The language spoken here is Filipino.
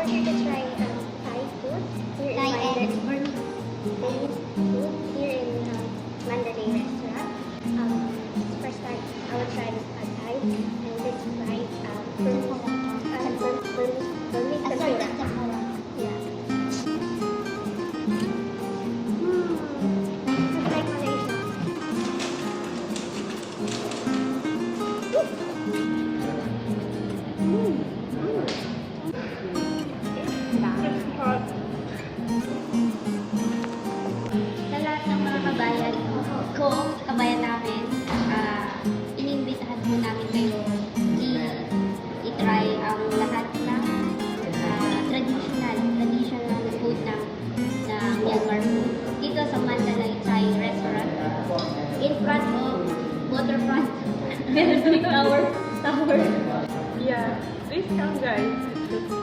we're here to try Thai food here Thai in and Mandalay. Chinese food here in Mandalay restaurant. First time I will try this pad Thai and this fried Burmese Sorry, tempura. tempura. Yeah. It's like Malaysia. Sa lahat ng mga kabayan ko, kabayan namin, inimbitahan po namin kayo i-try ang lahat ng traditional food ng Myanmar food. Dito sa Mandalay Thai restaurant, in front of waterfront. Meron din tower. Yeah, please come guys.